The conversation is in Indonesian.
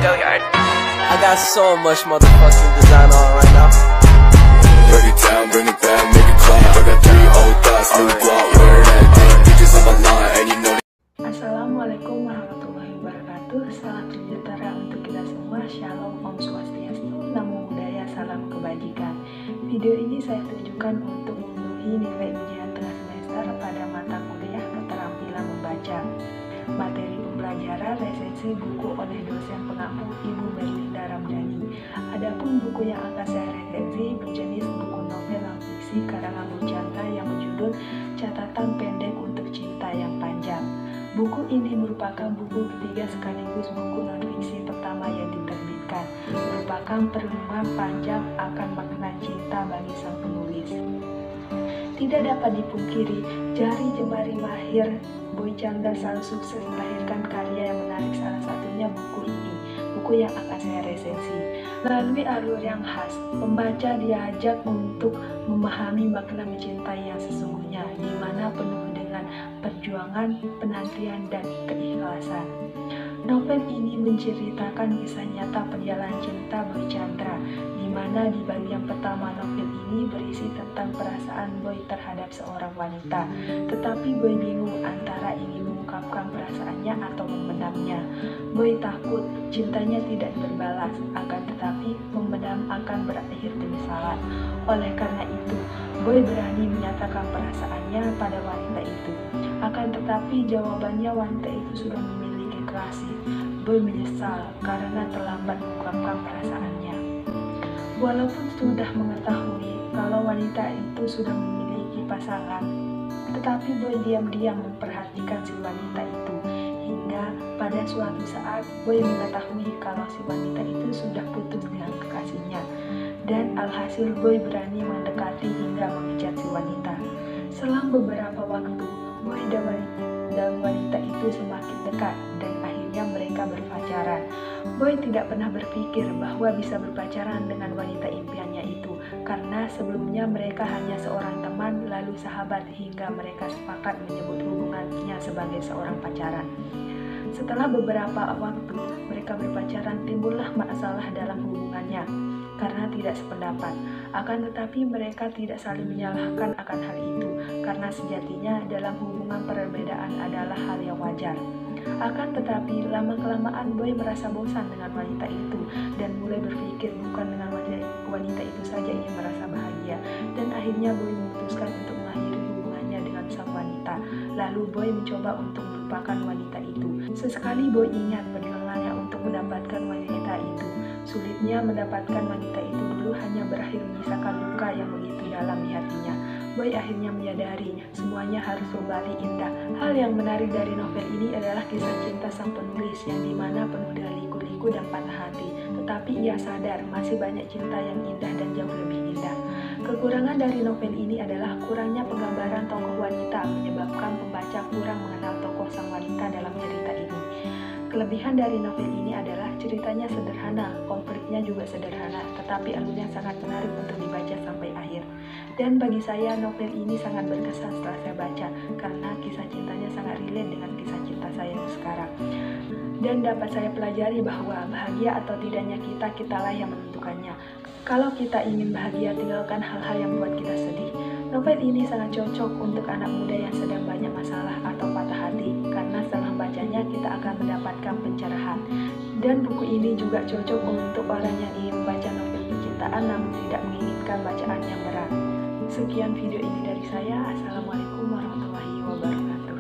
go yard. I got so much motherfucking design on right now. Break it down, bring it back, make it clap. I got 3 old thoughts, new guap, wear that thing. Bitches on my line, and you know. Assalamualaikum warahmatullahi wabarakatuh. Salam sejahtera untuk kita semua. Shalom, Om Swastiastu, Namo Buddhaya, salam kebajikan. Video ini saya tujukan untuk memenuhi nilai ujian tengah semester pada mata kuliah keterampilan membaca. Materi pembelajaran resensi buku oleh dosen pengampu Ibu Merlinda Ramdhani. Adapun buku yang akan saya resensi berjenis buku novel non-fiksi karangan Bu Chandra yang berjudul Catatan Pendek untuk Cinta yang Panjang. Buku ini merupakan buku ketiga sekaligus buku non-fiksi pertama yang diterbitkan, merupakan perenungan panjang akan makna cinta bagi sang penulis. Tidak dapat dipungkiri, jari jemari mahir Boy Chandra selalu sukses melahirkan karya yang menarik, salah satunya buku ini, buku yang akan saya resensi. Melalui alur yang khas, pembaca diajak untuk memahami makna mencintai yang sesungguhnya, di mana penuh dengan perjuangan, penantian, dan keikhlasan. Novel ini menceritakan kisah nyata perjalanan cinta Boy Chandra, di mana di bagian pertama novel ini berisi tentang perasaan Boy terhadap seorang wanita. Tetapi Boy bingung antara ingin mengungkapkan perasaannya atau memendamnya. Boy takut cintanya tidak berbalas, akan tetapi memendam akan berakhir penyesalan. Oleh karena itu, Boy berani menyatakan perasaannya pada wanita itu. Akan tetapi jawabannya wanita itu sudah memiliki kekasih. Boy menyesal karena terlambat mengungkapkan perasaannya. Walaupun sudah mengetahui kalau wanita itu sudah memiliki pasangan, tetapi Boy diam-diam memperhatikan si wanita itu. Hingga pada suatu saat Boy mengetahui kalau si wanita itu sudah putus dengan kekasihnya. Dan alhasil Boy berani mendekati hingga memijat si wanita. Selang beberapa waktu, Boy dan wanita itu semakin dekat dan akhirnya mereka berpacaran. Boy tidak pernah berpikir bahwa bisa berpacaran dengan wanita impiannya itu, karena sebelumnya mereka hanya seorang teman lalu sahabat hingga mereka sepakat menyebut hubungannya sebagai seorang pacaran. Setelah beberapa waktu mereka berpacaran, timbullah masalah dalam hubungannya karena tidak sependapat. Akan tetapi mereka tidak saling menyalahkan akan hal itu, karena sejatinya dalam hubungan perbedaan adalah hal yang wajar. Akan tetapi lama-kelamaan Boy merasa bosan dengan wanita itu dan mulai berpikir bukan dengan wanita itu saja ia merasa bahagia, dan akhirnya Boy memutuskan untuk mengakhiri hubungannya dengan sang wanita. Lalu Boy mencoba untuk melupakan wanita itu. Sesekali Boy ingat perjuangannya untuk mendapatkan wanita itu. Sulitnya mendapatkan wanita itu dulu hanya berakhir menyisakan luka yang begitu dalam di hatinya. Boy akhirnya menyadari semuanya harus kembali indah. Hal yang menarik dari novel ini adalah kisah cinta sang penulis yang dimana penuh dengan liku-liku dan patah hati. Tetapi ia sadar masih banyak cinta yang indah dan jauh lebih indah. Kekurangan dari novel ini adalah kurangnya penggambaran tokoh wanita, menyebabkan pembaca kurang mengenal tokoh sang wanita dalam cerita ini. Kelebihan dari novel ini adalah ceritanya sederhana, konfliknya juga sederhana, tetapi alurnya sangat menarik untuk dibaca sampai akhir. Dan bagi saya novel ini sangat berkesan setelah saya baca, karena kisah cintanya sangat relate dengan kisah cinta saya sekarang. Dan dapat saya pelajari bahwa bahagia atau tidaknya kitalah yang menentukannya. Kalau kita ingin bahagia, tinggalkan hal-hal yang membuat kita sedih. Novel ini sangat cocok untuk anak muda yang sedang banyak masalah atau patah hati, karena setelah bacanya kita akan mendapatkan pencerahan. Dan buku ini juga cocok untuk orang yang ingin membaca novel percintaan namun tidak menginginkan bacaan yang berat. Sekian video ini dari saya. Assalamualaikum warahmatullahi wabarakatuh.